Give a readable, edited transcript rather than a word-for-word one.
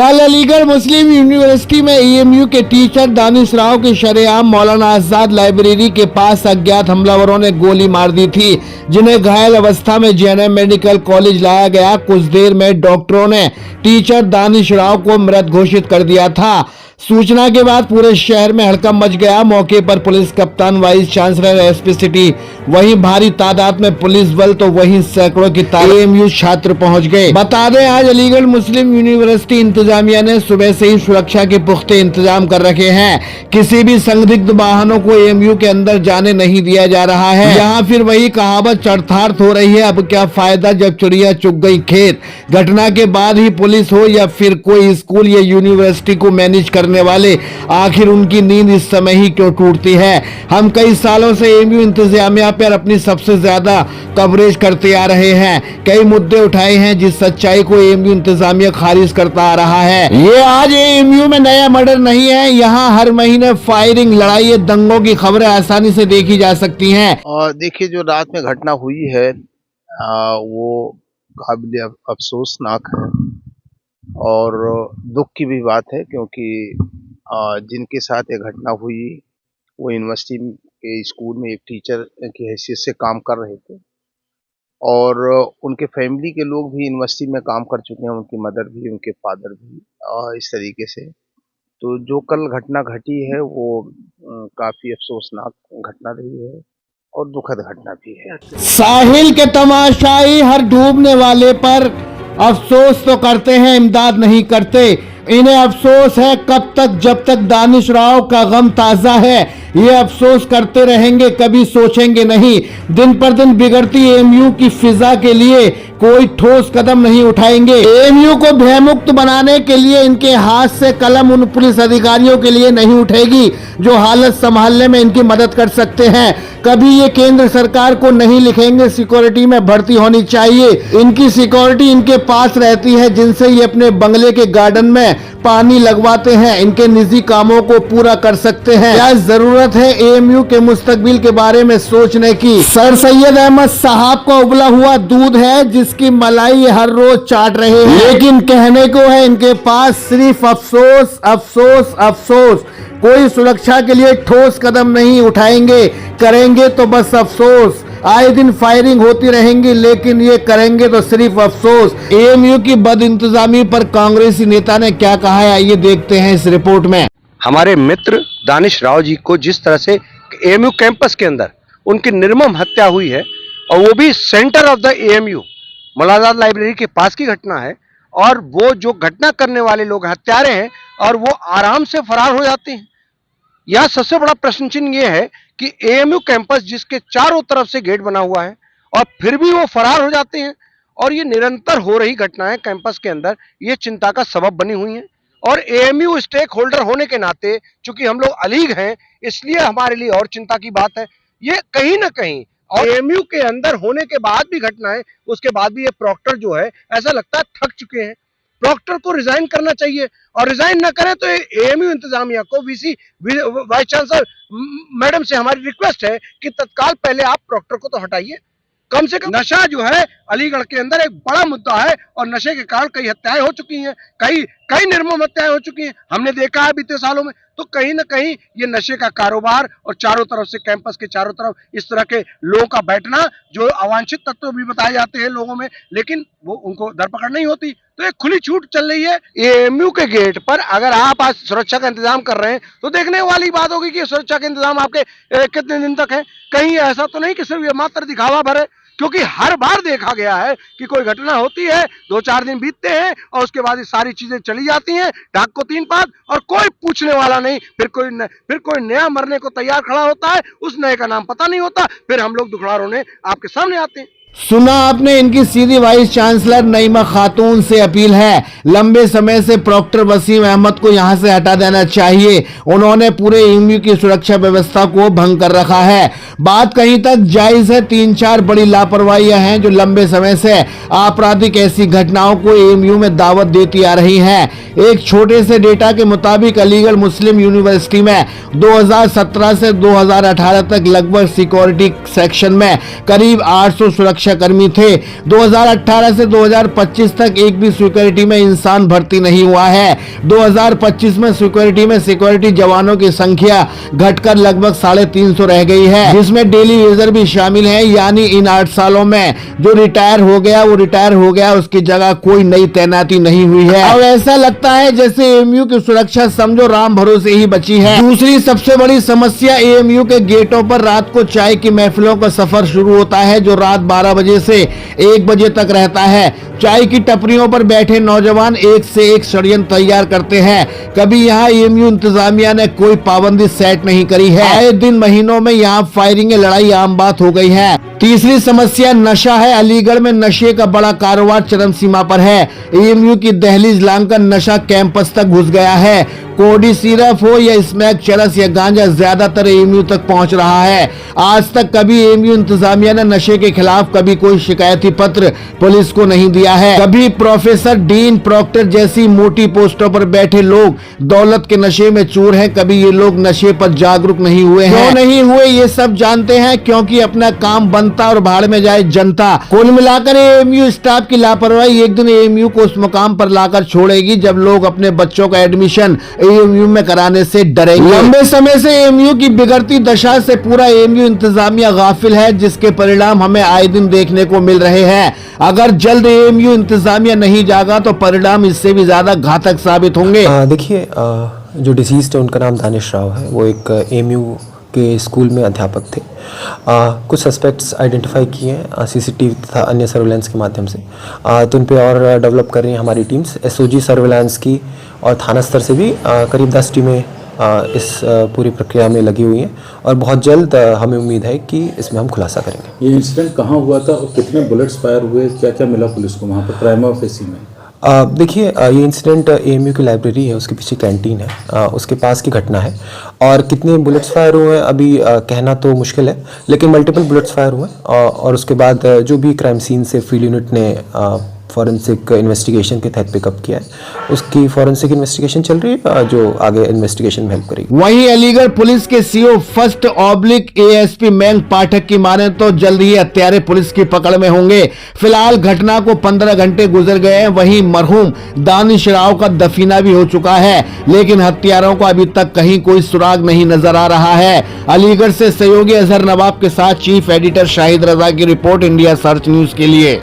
कल अलीगढ़ मुस्लिम यूनिवर्सिटी में एएमयू के टीचर दानिश राव की शरेआम मौलाना आजाद लाइब्रेरी के पास अज्ञात हमलावरों ने गोली मार दी थी, जिन्हें घायल अवस्था में जेएनएम मेडिकल कॉलेज लाया गया। कुछ देर में डॉक्टरों ने टीचर दानिश राव को मृत घोषित कर दिया था। सूचना के बाद पूरे शहर में हड़कंप मच गया। मौके पर पुलिस कप्तान, वाइस चांसलर, एसपी सिटी, वहीं भारी तादाद में पुलिस बल तो वहीं सैकड़ों की एएमयू छात्र पहुंच गए। बता दें, आज अलीगढ़ मुस्लिम यूनिवर्सिटी इंतजामिया ने सुबह से ही सुरक्षा के पुख्ते इंतजाम कर रखे हैं। किसी भी संदिग्ध वाहनों को एएमयू के अंदर जाने नहीं दिया जा रहा है। यहाँ फिर वही कहावत चरथार्थ हो रही है, अब क्या फायदा जब चिड़िया चुग गई खेत। घटना के बाद ही पुलिस हो या फिर कोई स्कूल या यूनिवर्सिटी को मैनेज करने वाले, आखिर उनकी नींद इस समय ही क्यों टूटती है। हम कई सालों से एएमयू इंतजामिया पर अपनी सबसे ज्यादा कवरेज करते आ रहे हैं। कई मुद्दे उठाए हैं जिस सच्चाई को एएमयू इंतजामिया खारिज करता आ रहा है। ये आज एएमयू में नया मर्डर नहीं है। यहाँ हर महीने फायरिंग, लड़ाई, दंगों की खबरें आसानी से देखी जा सकती हैं। और देखिए, जो रात में घटना हुई है वो काबिल अफसोसनाक है और दुख की भी बात है, क्योंकि जिनके साथ ये घटना हुई वो यूनिवर्सिटी के स्कूल में एक टीचर की हैसियत से काम कर रहे थे और उनके फैमिली के लोग भी यूनिवर्सिटी में काम कर चुके हैं, उनकी मदर भी, उनके फादर भी, इस तरीके से। तो जो कल घटना घटी है वो काफ़ी अफसोसनाक घटना रही है और दुखद घटना भी है। साहिल के तमाशाई हर डूबने वाले पर अफसोस तो करते हैं, इमदाद नहीं करते। इन्हें अफसोस है कब तक, जब तक दानिश राव का गम ताजा है। ये अफसोस करते रहेंगे, कभी सोचेंगे नहीं। दिन पर दिन बिगड़ती एएमयू की फिजा के लिए कोई ठोस कदम नहीं उठाएंगे। एएमयू को भयमुक्त बनाने के लिए इनके हाथ से कलम उन पुलिस अधिकारियों के लिए नहीं उठेगी जो हालत संभालने में इनकी मदद कर सकते हैं। कभी ये केंद्र सरकार को नहीं लिखेंगे सिक्योरिटी में भर्ती होनी चाहिए। इनकी सिक्योरिटी इनके पास रहती है, जिनसे ये अपने बंगले के गार्डन में पानी लगवाते हैं, इनके निजी कामों को पूरा कर सकते हैं। क्या जरूरत है एएमयू के मुस्तकबिल के बारे में सोचने की। सर सैयद अहमद साहब का उबला हुआ दूध है जिसकी मलाई हर रोज चाट रहे हैं, लेकिन कहने को है इनके पास सिर्फ अफसोस, अफसोस, अफसोस। कोई सुरक्षा के लिए ठोस कदम नहीं उठाएंगे, करेंगे तो बस अफसोस। आए दिन फायरिंग होती रहेंगी, लेकिन ये करेंगे तो सिर्फ अफसोस। एएमयू की बदइंतजामी पर कांग्रेसी नेता ने क्या कहा है, आइए देखते हैं इस रिपोर्ट में। हमारे मित्र दानिश राव जी को जिस तरह से एएमयू कैंपस के अंदर उनकी निर्मम हत्या हुई है, और वो भी centre of the AMU Maulana Azad library के पास की घटना है, और वो जो घटना करने वाले लोग हत्यारे हैं और वो आराम से फरार हो जाते हैं। यह सबसे बड़ा प्रश्न चिन्ह ये है कि एएमयू कैंपस जिसके चारों तरफ से गेट बना हुआ है और फिर भी वो फरार हो जाते हैं, और ये निरंतर हो रही घटनाएं कैंपस के अंदर ये चिंता का सबब बनी हुई हैं। और एएमयू स्टेक होल्डर होने के नाते, चूंकि हम लोग अलीग हैं, इसलिए हमारे लिए और चिंता की बात है। ये कहीं ना कहीं और एएमयू के अंदर होने के बाद भी घटनाएं, उसके बाद भी ये प्रॉक्टर जो है ऐसा लगता है थक चुके हैं। प्रॉक्टर को रिजाइन करना चाहिए, और रिजाइन ना करे तो एएमयू इंतजामिया को वीसी वाइस चांसलर मैडम से हमारी रिक्वेस्ट है कि तत्काल पहले आप प्रॉक्टर को तो हटाइए। कम से कम नशा जो है अलीगढ़ के अंदर एक बड़ा मुद्दा है, और नशे के कारण कई हत्याएं हो चुकी हैं, कई निर्मम हत्याएं हो चुकी हैं, हमने देखा है बीते सालों में। तो कहीं ना कहीं ये नशे का कारोबार, और चारों तरफ से कैंपस के चारों तरफ इस तरह के लोगों का बैठना, जो अवांछित तत्व भी बताए जाते हैं लोगों में, लेकिन वो उनको धरपकड़ नहीं होती। तो एक खुली छूट चल रही है एएमयू के गेट पर। अगर आप आज सुरक्षा का इंतजाम कर रहे हैं तो देखने वाली बात होगी कि सुरक्षा के इंतजाम आपके कितने दिन तक है। कहीं ऐसा तो नहीं कि सिर्फ ये मात्र दिखावा भर है, क्योंकि हर बार देखा गया है कि कोई घटना होती है, 2-4 दिन बीतते हैं और उसके बाद ये सारी चीजें चली जाती हैं, डाक को 3 पात, और कोई पूछने वाला नहीं। फिर कोई नया मरने को तैयार खड़ा होता है, उस नए का नाम पता नहीं होता, फिर हम लोग दुखड़ा रोने आपके सामने आते हैं। सुना आपने, इनकी सीधी वाइस चांसलर नईमा खातून से अपील है, लंबे समय से प्रॉक्टर वसीम अहमद को यहां से हटा देना चाहिए। उन्होंने पूरे एएमयू की सुरक्षा व्यवस्था को भंग कर रखा है। बात कहीं तक जायज है। 3-4 बड़ी लापरवाहियां हैं जो लंबे समय से आपराधिक ऐसी घटनाओं को एएमयू में दावत देती आ रही हैं। एक छोटे से डेटा के मुताबिक अलीगढ़ मुस्लिम यूनिवर्सिटी में 2017 से 2018 तक लगभग सिक्योरिटी सेक्शन में करीब 800 सुरक्षा सुरक्षाकर्मी थे। 2018 से 2025 तक एक भी सिक्योरिटी में इंसान भर्ती नहीं हुआ है। 2025 में सिक्योरिटी जवानों की संख्या घटकर लगभग 350 रह गई है, जिसमें डेली यूजर भी शामिल है। यानी इन 8 सालों में जो रिटायर हो गया, उसकी जगह कोई नई तैनाती नहीं हुई है। अब ऐसा लगता है जैसे एएमयू की सुरक्षा समझो राम भरोसे ही बची है। दूसरी सबसे बड़ी समस्या एएमयू के गेटों पर रात को चाय की महफिलों का सफर शुरू होता है, जो रात 12 बजे से 1 बजे तक रहता है। चाय की टपरियों पर बैठे नौजवान एक से एक षड्यंत्र तैयार करते हैं। कभी यहाँ एएमयू इंतजामिया ने कोई पाबंदी सेट नहीं करी है। आए दिन महीनों में यहाँ फायरिंग लड़ाई आम बात हो गई है। तीसरी समस्या नशा है। अलीगढ़ में नशे का बड़ा कारोबार चरम सीमा पर है। एएमयू की दहलीज लांघकर नशा कैंपस तक घुस गया है। कोडी सिरप हो या स्मैक, चरस या गांजा, ज्यादातर एएमयू तक पहुंच रहा है। आज तक कभी एएमयू इंतजामिया ने नशे के खिलाफ कभी कोई शिकायती पत्र पुलिस को नहीं दिया है। कभी प्रोफेसर, डीन, प्रॉक्टर जैसी मोटी पोस्टों पर बैठे लोग दौलत के नशे में चूर हैं। कभी ये लोग नशे पर जागरूक नहीं हुए हैं। क्यों नहीं हुए ये सब जानते हैं, क्योंकि अपना काम बनता और भाड़ में जाए जनता। कुल मिलाकर एएमयू स्टाफ की लापरवाही एक दिन एएमयू को उस मुकाम पर लाकर छोड़ेगी जब लोग अपने बच्चों का एडमिशन एएमयू में कराने से डरेंगे। लंबे समय से एएमयू की बिगड़ती दशा से पूरा एएमयू इंतजामिया गाफिल है, जिसके परिणाम हमें आए दिन देखने को मिल रहे हैं। अगर जल्द एएमयू इंतजामिया नहीं जागा तो परिणाम इससे भी ज्यादा घातक साबित होंगे। देखिए, जो डिसीज्ड है उनका नाम दानिश राव है। वो एक एएमयू के स्कूल में अध्यापक थे। कुछ सस्पेक्ट्स आइडेंटिफाई किए हैं सीसीटीवी तथा अन्य सर्वेलेंस के माध्यम से। तो उन पे और डेवलप कर रही हैं हमारी टीम्स। एसओजी सर्वेलेंस की और थाना स्तर से भी करीब 10 टीमें इस पूरी प्रक्रिया में लगी हुई हैं और बहुत जल्द हमें उम्मीद है कि इसमें हम खुलासा करेंगे। ये इंसिडेंट कहाँ हुआ था और कितने बुलेट्स फायर हुए, क्या क्या मिला पुलिस को वहाँ पर प्राइमा फेसी में? देखिए, ये इंसिडेंट एएमयू की लाइब्रेरी है, उसके पीछे कैंटीन है, उसके पास की घटना है। और कितने बुलेट्स फायर हुए हैं अभी कहना तो मुश्किल है, लेकिन मल्टीपल बुलेट्स फायर हुए और उसके बाद जो भी क्राइम सीन से फील्ड यूनिट ने फॉरेंसिक इन्वेस्टिगेशन के तहत पिकअप किया है, उसकी फॉरेंसिक इन्वेस्टिगेशन चल रही है जो आगे इन्वेस्टिगेशन में हेल्प करेगी। वहीं अलीगढ़ पुलिस के सीओ फर्स्ट एएसपी मयंक पाठक की माने तो जल्द ही हत्यारे पुलिस की पकड़ में होंगे। फिलहाल घटना को 15 घंटे गुजर गए हैं। वहीं मरहूम दानिश राव का दफीना भी हो चुका है, लेकिन हत्यारों को अभी तक कहीं कोई सुराग नहीं नजर आ रहा है। अलीगढ़ से सहयोगी अजहर नवाब के साथ चीफ एडिटर शाहिद रजा की रिपोर्ट, इंडिया सर्च न्यूज के लिए।